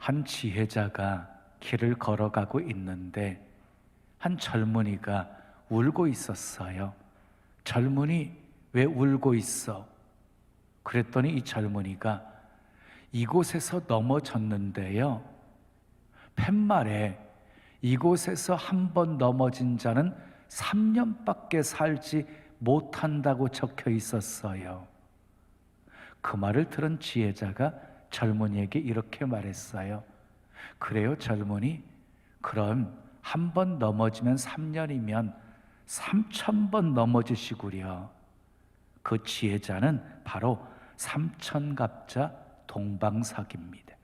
한 지혜자가 길을 걸어가고 있는데 한 젊은이가 울고 있었어요. 젊은이, 왜 울고 있어? 그랬더니 이 젊은이가 이곳에서 넘어졌는데요, 팻말에 이곳에서 한 번 넘어진 자는 3년밖에 살지 못한다고 적혀 있었어요. 그 말을 들은 지혜자가 젊은이에게 이렇게 말했어요. 그래요, 젊은이? 그럼 한 번 넘어지면 3년이면 3,000번 넘어지시구려. 그 지혜자는 바로 삼천갑자 동방삭입니다.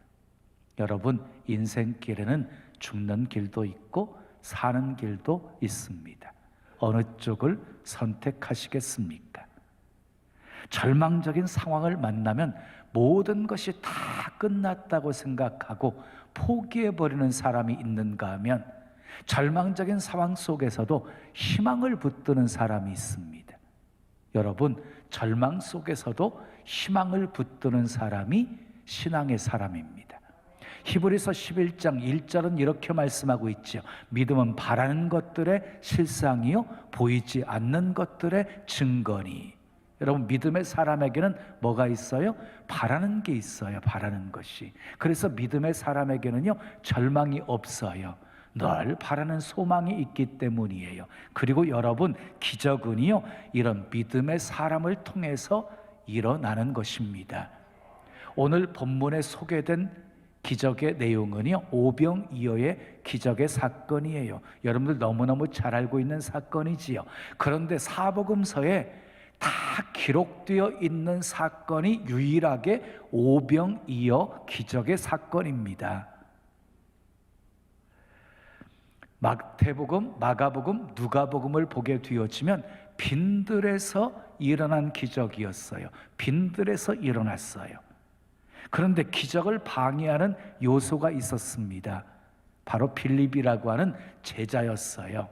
여러분, 인생길에는 죽는 길도 있고 사는 길도 있습니다. 어느 쪽을 선택하시겠습니까? 절망적인 상황을 만나면 모든 것이 다 끝났다고 생각하고 포기해버리는 사람이 있는가 하면 절망적인 상황 속에서도 희망을 붙드는 사람이 있습니다. 여러분, 절망 속에서도 희망을 붙드는 사람이 신앙의 사람입니다. 히브리서 11장 1절은 이렇게 말씀하고 있죠. 믿음은 바라는 것들의 실상이요 보이지 않는 것들의 증거니. 여러분, 믿음의 사람에게는 뭐가 있어요? 바라는 게 있어요. 바라는 것이. 그래서 믿음의 사람에게는요 절망이 없어요. 늘 바라는 소망이 있기 때문이에요. 그리고 여러분, 기적은요 이런 믿음의 사람을 통해서 일어나는 것입니다. 오늘 본문에 소개된 기적의 내용은요 오병이어의 기적의 사건이에요. 여러분들 너무너무 잘 알고 있는 사건이지요. 그런데 사복음서에 다 기록되어 있는 사건이 유일하게 오병이어 기적의 사건입니다. 마태복음, 마가복음, 누가복음을 보게 되어지면 빈들에서 일어난 기적이었어요. 빈들에서 일어났어요. 그런데 기적을 방해하는 요소가 있었습니다. 바로 빌립이라고 하는 제자였어요.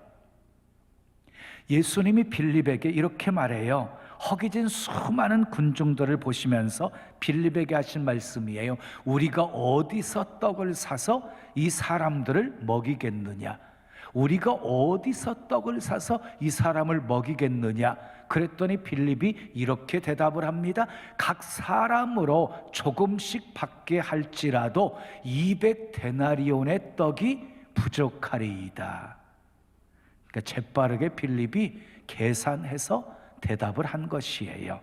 예수님이 빌립에게 이렇게 말해요. 허기진 수많은 군중들을 보시면서 빌립에게 하신 말씀이에요. 우리가 어디서 떡을 사서 이 사람들을 먹이겠느냐? 우리가 어디서 떡을 사서 이 사람을 먹이겠느냐? 그랬더니 빌립이 이렇게 대답을 합니다. 각 사람으로 조금씩 받게 할지라도 200데나리온의 떡이 부족하리이다. 그러니까 재빠르게 빌립이 계산해서 대답을 한 것이에요.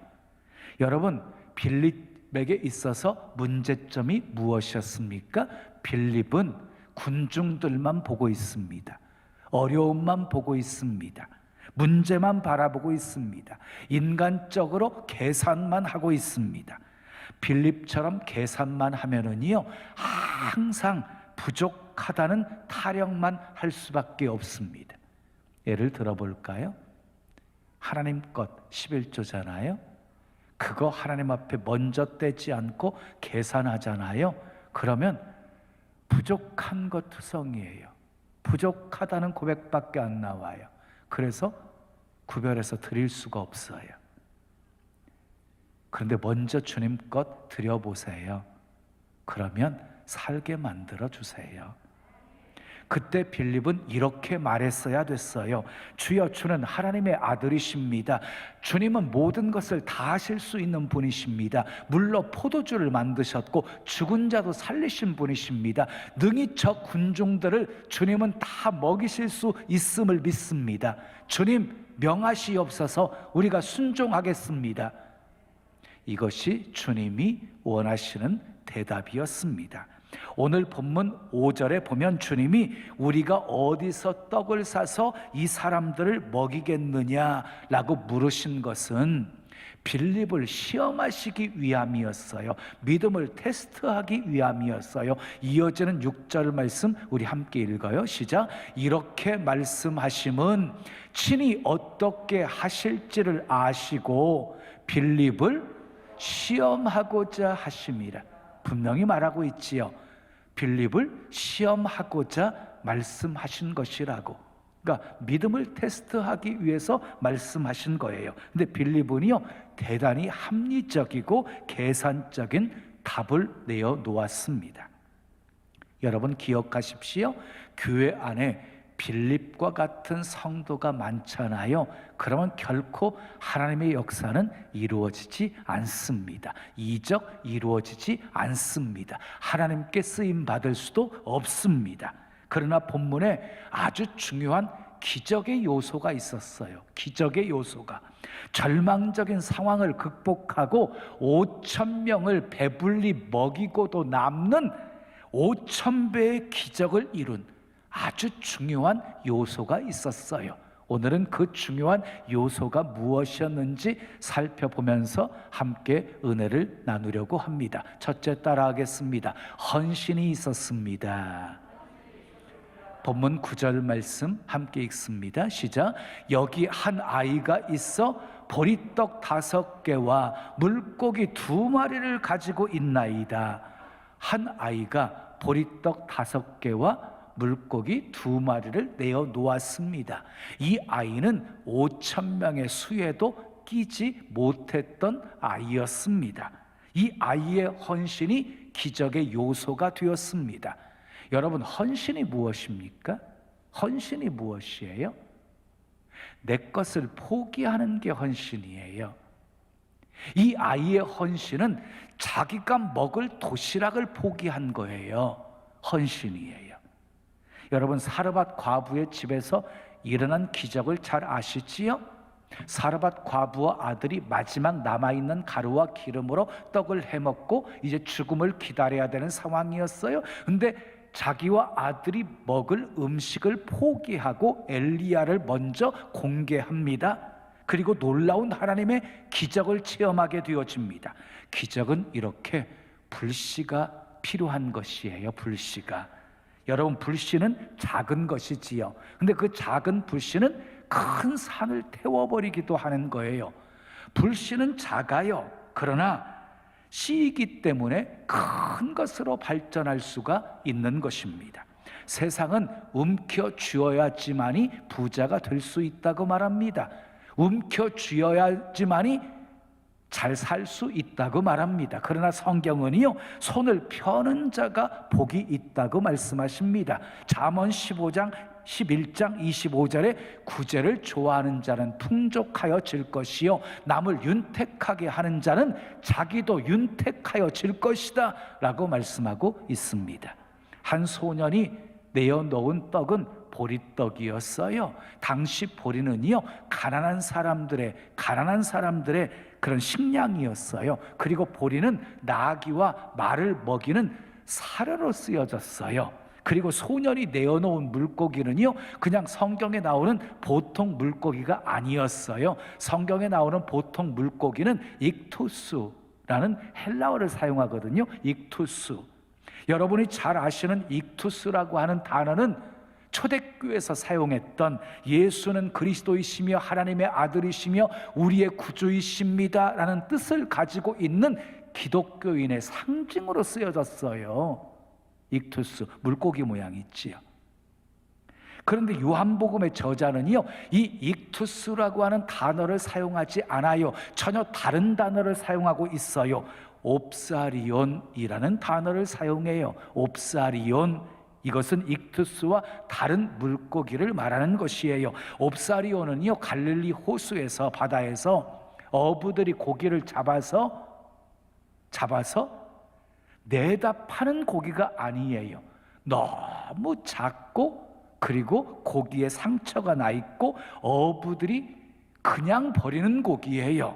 여러분, 빌립에게 있어서 문제점이 무엇이었습니까? 빌립은 군중들만 보고 있습니다. 어려움만 보고 있습니다. 문제만 바라보고 있습니다. 인간적으로 계산만 하고 있습니다. 빌립처럼 계산만 하면은요 항상 부족하다는 타령만 할 수밖에 없습니다. 예를 들어볼까요? 하나님 것 11조잖아요. 그거 하나님 앞에 먼저 떼지 않고 계산하잖아요. 그러면 부족한 것 투성이에요. 부족하다는 고백밖에 안 나와요. 그래서 구별해서 드릴 수가 없어요. 그런데 먼저 주님 것 드려보세요. 그러면 살게 만들어 주세요. 그때 빌립은 이렇게 말했어야 됐어요. 주여, 주는 하나님의 아들이십니다. 주님은 모든 것을 다 하실 수 있는 분이십니다. 물로 포도주를 만드셨고 죽은 자도 살리신 분이십니다. 능히 저 군중들을 주님은 다 먹이실 수 있음을 믿습니다. 주님 명하시옵소서, 우리가 순종하겠습니다. 이것이 주님이 원하시는 대답이었습니다. 오늘 본문 5절에 보면 주님이 우리가 어디서 떡을 사서 이 사람들을 먹이겠느냐라고 물으신 것은 빌립을 시험하시기 위함이었어요. 믿음을 테스트하기 위함이었어요. 이어지는 6절 말씀 우리 함께 읽어요. 시작. 이렇게 말씀하심은 친히 어떻게 하실지를 아시고 빌립을 시험하고자 하심이라. 분명히 말하고 있지요. 빌립을 시험하고자 말씀하신 것이라고. 그러니까 믿음을 테스트하기 위해서 말씀하신 거예요. 근데 빌립은요 대단히 합리적이고 계산적인 답을 내어 놓았습니다. 여러분 기억하십시오. 교회 안에 빌립과 같은 성도가 많잖아요. 그러면 결코 하나님의 역사는 이루어지지 않습니다. 이적 이루어지지 않습니다. 하나님께 쓰임 받을 수도 없습니다. 그러나 본문에 아주 중요한 기적의 요소가 있었어요. 기적의 요소가 절망적인 상황을 극복하고 5,000명을 배불리 먹이고도 남는 5,000배의 기적을 이룬 아주 중요한 요소가 있었어요. 오늘은 그 중요한 요소가 무엇이었는지 살펴보면서 함께 은혜를 나누려고 합니다. 첫째 따라하겠습니다. 헌신이 있었습니다. 본문 9절 말씀 함께 읽습니다. 시작. 여기 한 아이가 있어 보리떡 5개와 물고기 2마리를 가지고 있나이다. 한 아이가 보리떡 5개와 물고기 2마리를 내어 놓았습니다. 이 아이는 5,000명의 수에도 끼지 못했던 아이였습니다. 이 아이의 헌신이 기적의 요소가 되었습니다. 여러분, 헌신이 무엇입니까? 헌신이 무엇이에요? 내 것을 포기하는 게 헌신이에요. 이 아이의 헌신은 자기가 먹을 도시락을 포기한 거예요. 헌신이에요. 여러분, 사르밧 과부의 집에서 일어난 기적을 잘 아시지요? 사르밧 과부와 아들이 마지막 남아있는 가루와 기름으로 떡을 해먹고 이제 죽음을 기다려야 되는 상황이었어요. 근데 자기와 아들이 먹을 음식을 포기하고 엘리야를 먼저 공개합니다. 그리고 놀라운 하나님의 기적을 체험하게 되어집니다. 기적은 이렇게 불씨가 필요한 것이에요. 불씨가. 여러분, 불씨는 작은 것이지요. 근데 그 작은 불씨는 큰 산을 태워버리기도 하는 거예요. 불씨는 작아요. 그러나 씨이기 때문에 큰 것으로 발전할 수가 있는 것입니다. 세상은 움켜쥐어야지만이 부자가 될 수 있다고 말합니다. 움켜쥐어야지만이 잘 살 수 있다고 말합니다. 그러나 성경은요, 손을 펴는 자가 복이 있다고 말씀하십니다. 잠언 15장 11장 25절에 구제를 좋아하는 자는 풍족하여 질 것이요 남을 윤택하게 하는 자는 자기도 윤택하여 질 것이다 라고 말씀하고 있습니다. 한 소년이 내어놓은 떡은 보리떡이었어요. 당시 보리는요, 가난한 사람들의 그런 식량이었어요. 그리고 보리는 나귀와 말을 먹이는 사료로 쓰여졌어요. 그리고 소년이 내어놓은 물고기는요, 그냥 성경에 나오는 보통 물고기가 아니었어요. 성경에 나오는 보통 물고기는 익투스라는 헬라어를 사용하거든요. 익투스. 여러분이 잘 아시는 익투스라고 하는 단어는 초대교회에서 사용했던 예수는 그리스도이시며 하나님의 아들이시며 우리의 구주이십니다 라는 뜻을 가지고 있는 기독교인의 상징으로 쓰여졌어요. 익투스, 물고기 모양이 있지요. 그런데 요한복음의 저자는요, 이 익투스라고 하는 단어를 사용하지 않아요. 전혀 다른 단어를 사용하고 있어요. 옵사리온이라는 단어를 사용해요. 옵사리온, 이것은 익투스와 다른 물고기를 말하는 것이에요. 옵사리온은요, 갈릴리 호수에서, 바다에서 어부들이 고기를 잡아서 내다 파는 고기가 아니에요. 너무 작고 그리고 고기에 상처가 나 있고 어부들이 그냥 버리는 고기예요.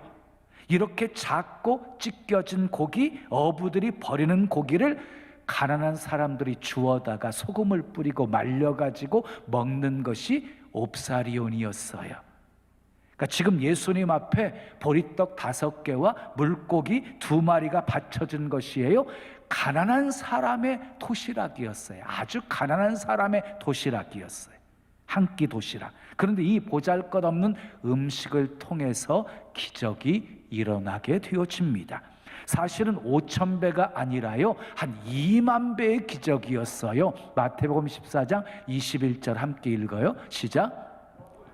이렇게 작고 찢겨진 고기, 어부들이 버리는 고기를 가난한 사람들이 주워다가 소금을 뿌리고 말려가지고 먹는 것이 옵사리온이었어요. 그러니까 지금 예수님 앞에 보리떡 5개와 물고기 2마리가 받쳐진 것이에요. 가난한 사람의 도시락이었어요. 아주 가난한 사람의 도시락이었어요. 한 끼 도시락. 그런데 이 보잘것없는 음식을 통해서 기적이 일어나게 되어집니다. 사실은 5,000배가 아니라요, 한 2만 배의 기적이었어요. 마태복음 14장 21절 함께 읽어요. 시작.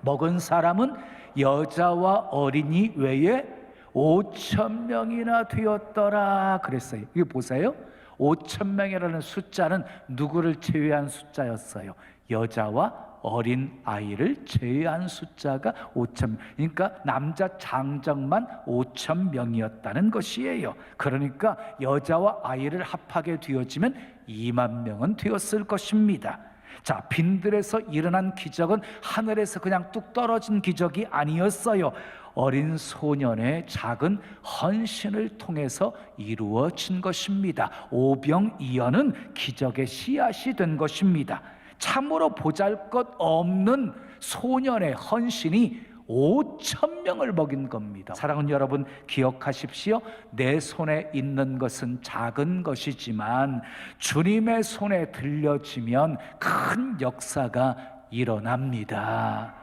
먹은 사람은 여자와 어린이 외에 5,000명이나 되었더라 그랬어요. 이거 보세요. 5,000명이라는 숫자는 누구를 제외한 숫자였어요? 여자와 어린 아이를 제외한 숫자가 5,000명. 그러니까 남자 장정만 5,000명이었다는 것이에요. 그러니까 여자와 아이를 합하게 되어지면 2만 명은 되었을 것입니다. 자, 빈들에서 일어난 기적은 하늘에서 그냥 뚝 떨어진 기적이 아니었어요. 어린 소년의 작은 헌신을 통해서 이루어진 것입니다. 오병이어는 기적의 씨앗이 된 것입니다. 참으로 보잘것없는 소년의 헌신이 5,000명을 먹인 겁니다. 사랑하는 여러분, 기억하십시오. 내 손에 있는 것은 작은 것이지만 주님의 손에 들려지면 큰 역사가 일어납니다.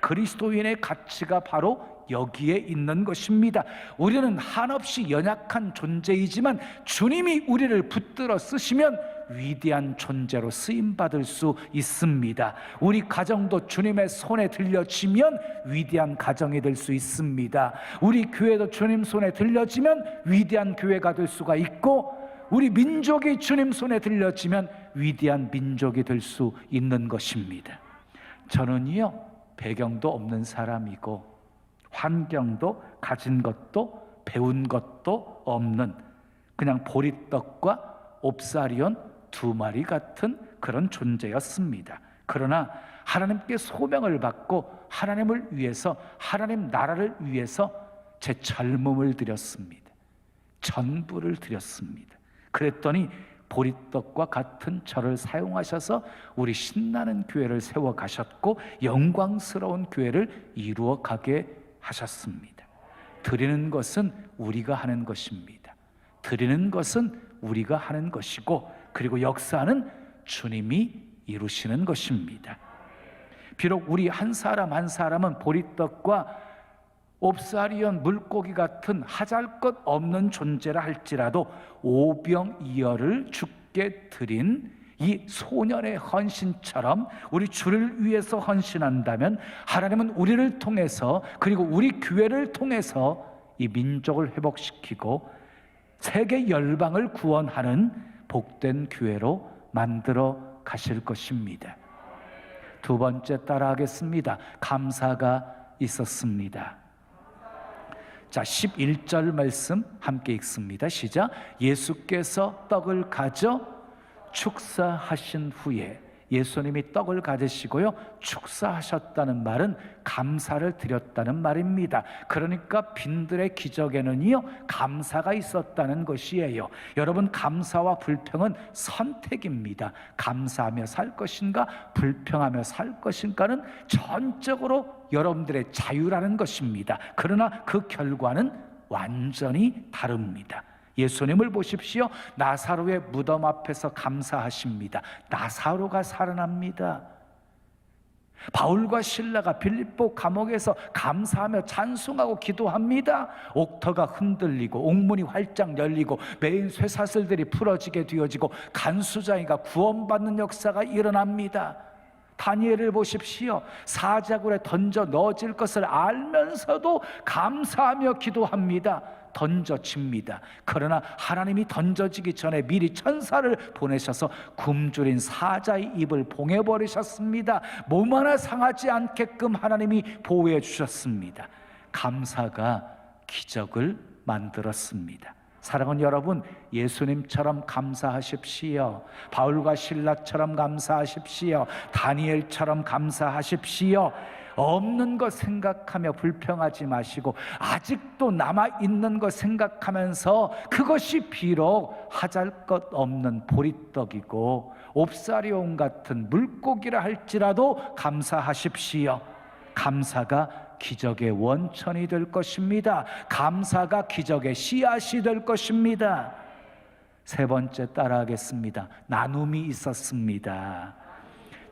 그리스도인의 가치가 바로 여기에 있는 것입니다. 우리는 한없이 연약한 존재이지만 주님이 우리를 붙들어 쓰시면 위대한 존재로 쓰임받을 수 있습니다. 우리 가정도 주님의 손에 들려지면 위대한 가정이 될 수 있습니다. 우리 교회도 주님 손에 들려지면 위대한 교회가 될 수가 있고, 우리 민족이 주님 손에 들려지면 위대한 민족이 될 수 있는 것입니다. 저는요, 배경도 없는 사람이고 환경도 가진 것도 배운 것도 없는 그냥 보리떡과 옵사리온 2마리 같은 그런 존재였습니다. 그러나 하나님께 소명을 받고 하나님을 위해서, 하나님 나라를 위해서 제 젊음을 드렸습니다. 전부를 드렸습니다. 그랬더니 보리떡과 같은 저를 사용하셔서 우리 신나는 교회를 세워가셨고 영광스러운 교회를 이루어가게 하셨습니다. 드리는 것은 우리가 하는 것입니다. 드리는 것은 우리가 하는 것이고, 그리고 역사는 주님이 이루시는 것입니다. 비록 우리 한 사람 한 사람은 보리떡과 옵사리온 물고기 같은 하잘것없는 존재라 할지라도 오병이어를 주께 드린 이 소년의 헌신처럼 우리 주를 위해서 헌신한다면 하나님은 우리를 통해서, 그리고 우리 교회를 통해서 이 민족을 회복시키고 세계 열방을 구원하는 복된 교회로 만들어 가실 것입니다. 두 번째 따라하겠습니다. 감사가 있었습니다. 자, 11절 말씀 함께 읽습니다. 시작. 예수께서 떡을 가져 축사하신 후에, 예수님이 떡을 가지시고요 축사하셨다는 말은 감사를 드렸다는 말입니다. 그러니까 빈들의 기적에는요 감사가 있었다는 것이에요. 여러분, 감사와 불평은 선택입니다. 감사하며 살 것인가 불평하며 살 것인가는 전적으로 여러분들의 자유라는 것입니다. 그러나 그 결과는 완전히 다릅니다. 예수님을 보십시오. 나사로의 무덤 앞에서 감사하십니다. 나사로가 살아납니다. 바울과 실라가 빌립보 감옥에서 감사하며 찬송하고 기도합니다. 옥터가 흔들리고 옥문이 활짝 열리고 매인 쇠사슬들이 풀어지게 되어지고 간수장이가 구원받는 역사가 일어납니다. 다니엘을 보십시오. 사자굴에 던져 넣어질 것을 알면서도 감사하며 기도합니다. 던져집니다. 그러나 하나님이 던져지기 전에 미리 천사를 보내셔서 굶주린 사자의 입을 봉해버리셨습니다. 몸 하나 상하지 않게끔 하나님이 보호해 주셨습니다. 감사가 기적을 만들었습니다. 사랑하는 여러분, 예수님처럼 감사하십시오. 바울과 실라처럼 감사하십시오. 다니엘처럼 감사하십시오. 없는 것 생각하며 불평하지 마시고 아직도 남아있는 것 생각하면서 그것이 비록 하잘것없는 보리떡이고 옵사리온 같은 물고기라 할지라도 감사하십시오. 감사가 기적의 원천이 될 것입니다. 감사가 기적의 씨앗이 될 것입니다. 세 번째 따라하겠습니다. 나눔이 있었습니다.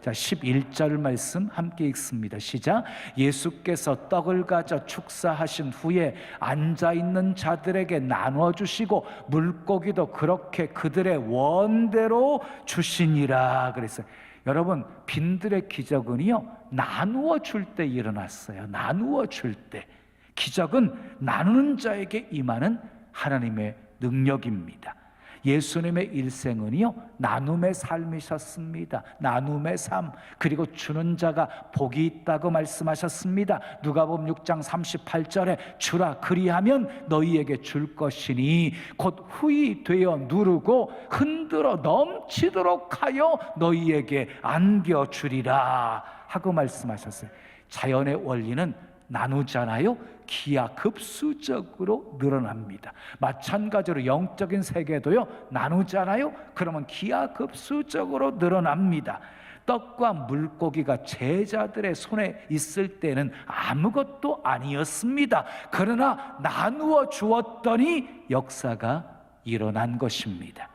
자, 11절 말씀 함께 읽습니다. 시작. 예수께서 떡을 가져 축사하신 후에 앉아있는 자들에게 나누어 주시고 물고기도 그렇게 그들의 원대로 주시니라 그랬어요. 여러분, 빈들의 기적은요 나누어 줄 때 일어났어요. 나누어 줄 때. 기적은 나누는 자에게 임하는 하나님의 능력입니다. 예수님의 일생은요 나눔의 삶이셨습니다. 나눔의 삶. 그리고 주는 자가 복이 있다고 말씀하셨습니다. 누가복음 6장 38절에 주라 그리하면 너희에게 줄 것이니 곧 후히 되어 누르고 흔들어 넘치도록 하여 너희에게 안겨주리라 하고 말씀하셨어요. 자연의 원리는 나누잖아요. 기하급수적으로 늘어납니다. 마찬가지로 영적인 세계도요 나누잖아요. 그러면 기하급수적으로 늘어납니다. 떡과 물고기가 제자들의 손에 있을 때는 아무것도 아니었습니다. 그러나 나누어 주었더니 역사가 일어난 것입니다.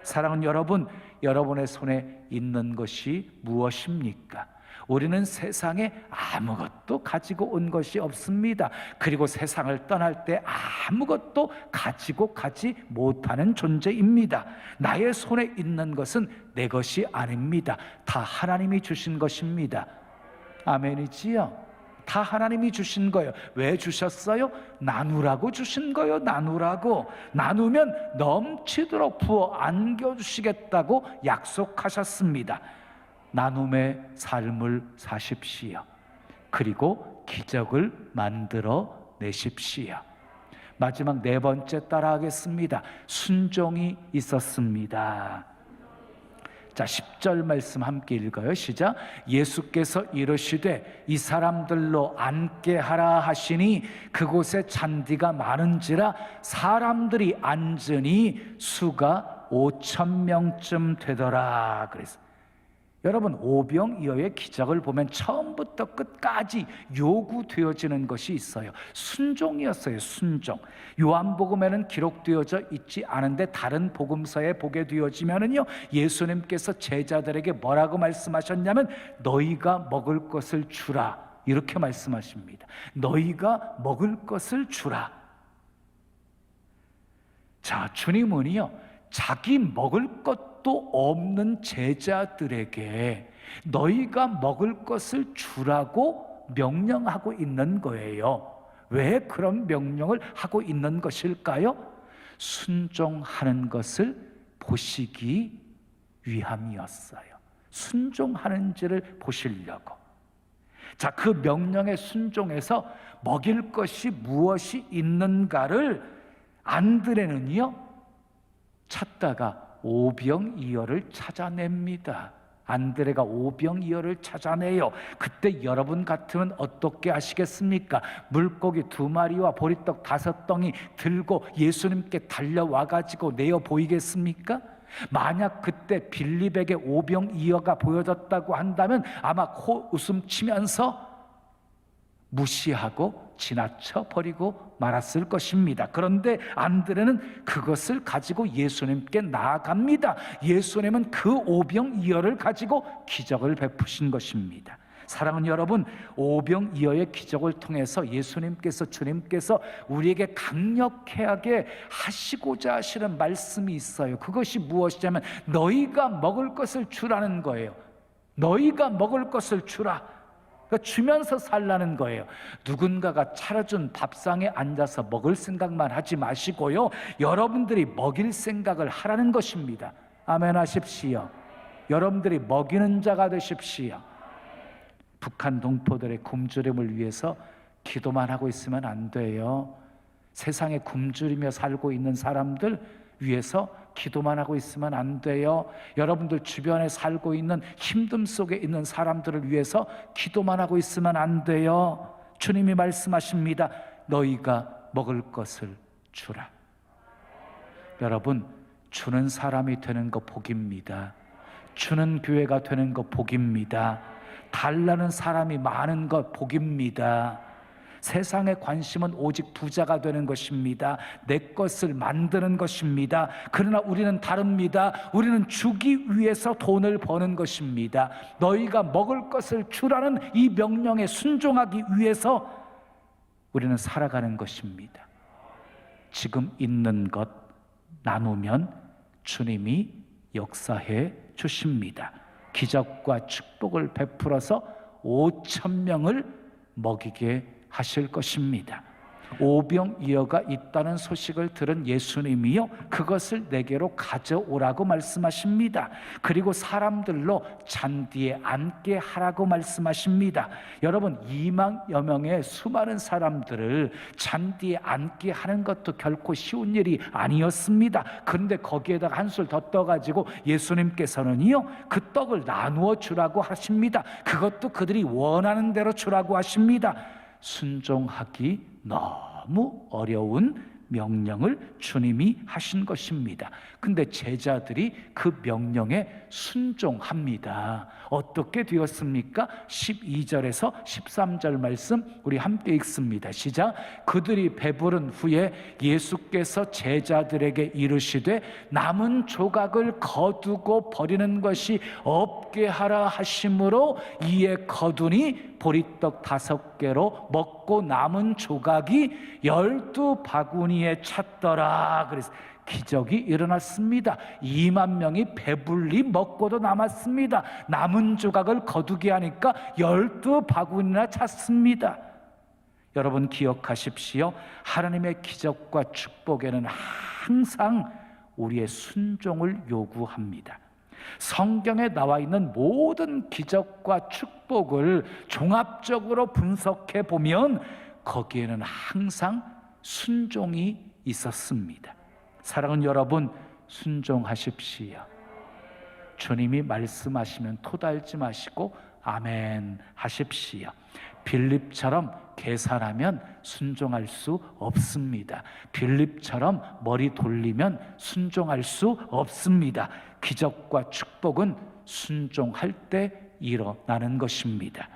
사랑하는 여러분, 여러분의 손에 있는 것이 무엇입니까? 우리는 세상에 아무것도 가지고 온 것이 없습니다. 그리고 세상을 떠날 때 아무것도 가지고 가지 못하는 존재입니다. 나의 손에 있는 것은 내 것이 아닙니다. 다 하나님이 주신 것입니다. 아멘이지요? 다 하나님이 주신 거예요. 왜 주셨어요? 나누라고 주신 거예요. 나누라고. 나누면 넘치도록 부어 안겨주시겠다고 약속하셨습니다. 나눔의 삶을 사십시오. 그리고 기적을 만들어 내십시오. 마지막 네 번째 따라하겠습니다. 순종이 있었습니다. 자, 10절 말씀 함께 읽어요. 시작. 예수께서 이르시되 이 사람들로 앉게 하라 하시니 그곳에 잔디가 많은지라 사람들이 앉으니 수가 5,000명쯤 되더라. 그래서 여러분, 오병이어의 기적을 보면 처음부터 끝까지 요구되어지는 것이 있어요. 순종이었어요. 순종. 요한복음에는 기록되어져 있지 않은데 다른 복음서에 보게 되어지면은요, 예수님께서 제자들에게 뭐라고 말씀하셨냐면 너희가 먹을 것을 주라, 이렇게 말씀하십니다. 너희가 먹을 것을 주라. 자, 주님은요 자기 먹을 것도 없는 제자들에게 너희가 먹을 것을 주라고 명령하고 있는 거예요. 왜 그런 명령을 하고 있는 것일까요? 순종하는 것을 보시기 위함이었어요. 순종하는지를 보시려고. 자, 그 명령에 순종해서 먹일 것이 무엇이 있는가를 안드레는요 찾다가 오병이어를 찾아냅니다. 안드레가 오병이어를 찾아내요. 그때 여러분 같으면 어떻게 하시겠습니까? 물고기 2마리와 보리떡 5덩이 들고 예수님께 달려와가지고 내어 보이겠습니까? 만약 그때 빌립에게 오병이어가 보여졌다고 한다면 아마 코웃음 치면서 무시하고 지나쳐 버리고 말았을 것입니다. 그런데 안드레는 그것을 가지고 예수님께 나아갑니다. 예수님은 그 오병이어를 가지고 기적을 베푸신 것입니다. 사랑하는 여러분, 오병이어의 기적을 통해서 예수님께서, 주님께서 우리에게 강력하게 하시고자 하시는 말씀이 있어요. 그것이 무엇이냐면 너희가 먹을 것을 주라는 거예요. 너희가 먹을 것을 주라. 그러니까 주면서 살라는 거예요. 누군가가 차려준 밥상에 앉아서 먹을 생각만 하지 마시고요, 여러분들이 먹일 생각을 하라는 것입니다. 아멘 하십시오. 여러분들이 먹이는 자가 되십시오. 북한 동포들의 굶주림을 위해서 기도만 하고 있으면 안 돼요. 세상에 굶주리며 살고 있는 사람들 위해서 기도만 하고 있으면 안 돼요. 여러분들 주변에 살고 있는 힘듦 속에 있는 사람들을 위해서 기도만 하고 있으면 안 돼요. 주님이 말씀하십니다. 너희가 먹을 것을 주라. 여러분, 주는 사람이 되는 거 복입니다. 주는 교회가 되는 거 복입니다. 달라는 사람이 많은 것 복입니다. 세상의 관심은 오직 부자가 되는 것입니다. 내 것을 만드는 것입니다. 그러나 우리는 다릅니다. 우리는 주기 위해서 돈을 버는 것입니다. 너희가 먹을 것을 주라는 이 명령에 순종하기 위해서 우리는 살아가는 것입니다. 지금 있는 것 나누면 주님이 역사해 주십니다. 기적과 축복을 베풀어서 5,000명을 먹이게 하실 것입니다. 오병이어가 있다는 소식을 들은 예수님이요 그것을 내게로 가져오라고 말씀하십니다. 그리고 사람들로 잔디에 앉게 하라고 말씀하십니다. 여러분 2만여 명의 수많은 사람들을 잔디에 앉게 하는 것도 결코 쉬운 일이 아니었습니다. 그런데 거기에다가 한술 더 떠가지고 예수님께서는요 그 떡을 나누어 주라고 하십니다. 그것도 그들이 원하는 대로 주라고 하십니다. 순종하기 너무 어려운 명령을 주님이 하신 것입니다. 근데 제자들이 그 명령에 순종합니다. 어떻게 되었습니까? 12절에서 13절 말씀 우리 함께 읽습니다. 시작. 그들이 배부른 후에 예수께서 제자들에게 이르시되 남은 조각을 거두고 버리는 것이 없게 하라 하심으로 이에 거두니 보리떡 5개로 먹고 남은 조각이 12바구니에 찼더라. 그래서 기적이 일어났습니다. 2만 명이 배불리 먹고도 남았습니다. 남은 조각을 거두게 하니까 12바구니나 찼습니다. 여러분 기억하십시오. 하나님의 기적과 축복에는 항상 우리의 순종을 요구합니다. 성경에 나와 있는 모든 기적과 축복을 종합적으로 분석해 보면 거기에는 항상 순종이 있었습니다. 사랑하는 여러분, 순종하십시오. 주님이 말씀하시면 토달지 마시고 아멘 하십시오. 빌립처럼 계산하면 순종할 수 없습니다. 빌립처럼 머리 돌리면 순종할 수 없습니다. 기적과 축복은 순종할 때 일어나는 것입니다.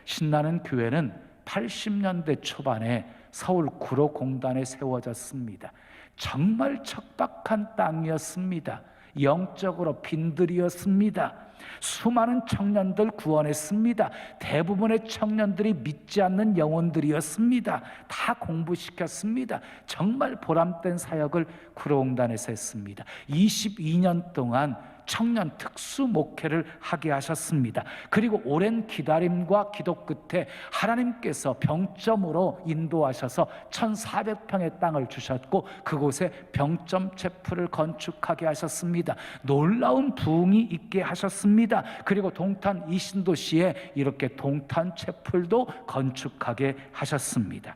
신나는 교회는 80년대 초반에 서울 구로공단에 세워졌습니다. 정말 척박한 땅이었습니다. 영적으로 빈들이었습니다. 수많은 청년들 구원했습니다. 대부분의 청년들이 믿지 않는 영혼들이었습니다. 다 공부시켰습니다. 정말 보람된 사역을 구로공단에서 했습니다. 22년 동안 청년 특수 목회를 하게 하셨습니다. 그리고 오랜 기다림과 기도 끝에 하나님께서 병점으로 인도하셔서 1400평의 땅을 주셨고 그곳에 병점 채플을 건축하게 하셨습니다. 놀라운 부흥이 있게 하셨습니다. 그리고 동탄 이신도시에 이렇게 동탄 채플도 건축하게 하셨습니다.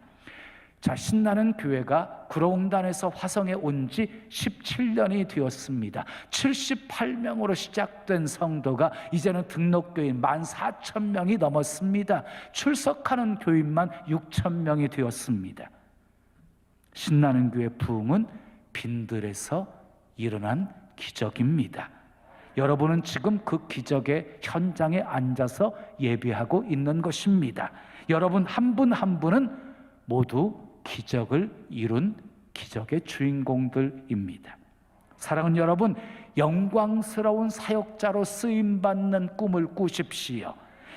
자, 신나는 교회가 구로공단에서 화성에 온 지 17년이 되었습니다. 78명으로 시작된 성도가 이제는 등록교인 14,000명이 넘었습니다. 출석하는 교인만 6,000명이 되었습니다. 신나는 교회 부흥은 빈들에서 일어난 기적입니다. 여러분은 지금 그 기적의 현장에 앉아서 예배하고 있는 것입니다. 여러분 한 분 한 분은 모두 기적을 이룬 기적의 주인공들입니다. 사랑하는 여러분, 영광스러운 사역자로 쓰임받는 꿈을 꾸십시오.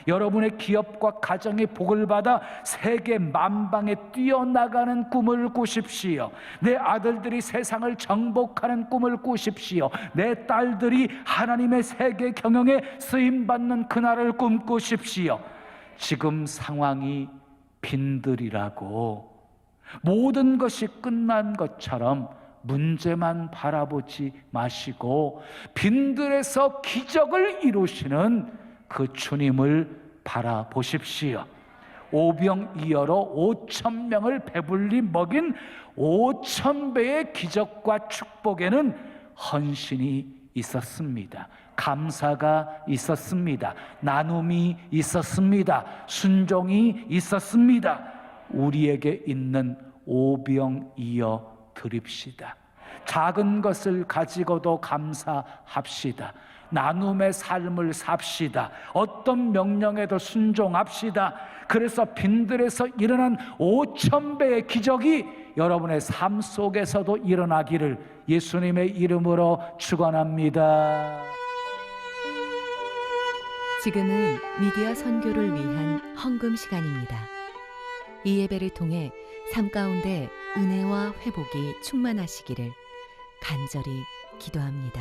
여러분의 기업과 가정의 복을 받아 세계 만방에 뛰어나가는 꿈을 꾸십시오. 내 아들들이 세상을 정복하는 꿈을 꾸십시오. 내 딸들이 하나님의 세계 경영에 쓰임받는 그날을 꿈꾸십시오. 지금 상황이 빈들이라고 모든 것이 끝난 것처럼 문제만 바라보지 마시고 빈들에서 기적을 이루시는 그 주님을 바라보십시오. 오병이어로 5,000명을 배불리 먹인 5,000배의 기적과 축복에는 헌신이 있었습니다. 감사가 있었습니다. 나눔이 있었습니다. 순종이 있었습니다. 우리에게 있는 오병이어 드립시다. 작은 것을 가지고도 감사합시다. 나눔의 삶을 삽시다. 어떤 명령에도 순종합시다. 그래서 빈들에서 일어난 5,000배의 기적이 여러분의 삶 속에서도 일어나기를 예수님의 이름으로 축원합니다. 지금은 미디어 선교를 위한 헌금 시간입니다. 이 예배를 통해 삶 가운데 은혜와 회복이 충만하시기를 간절히 기도합니다.